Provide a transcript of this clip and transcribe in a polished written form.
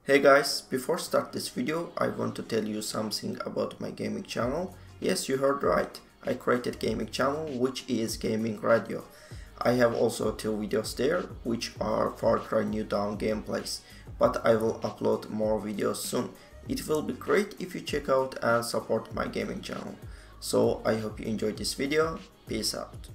Hey guys, before start this video, I want to tell you something about my gaming channel. Yes, you heard right. I created gaming channel which is Gaming Radio. I have also 2 videos there which are Far Cry New Dawn gameplays, but I will upload more videos soon. It will be great if you check out and support my gaming channel. So I hope you enjoyed this video. Peace out.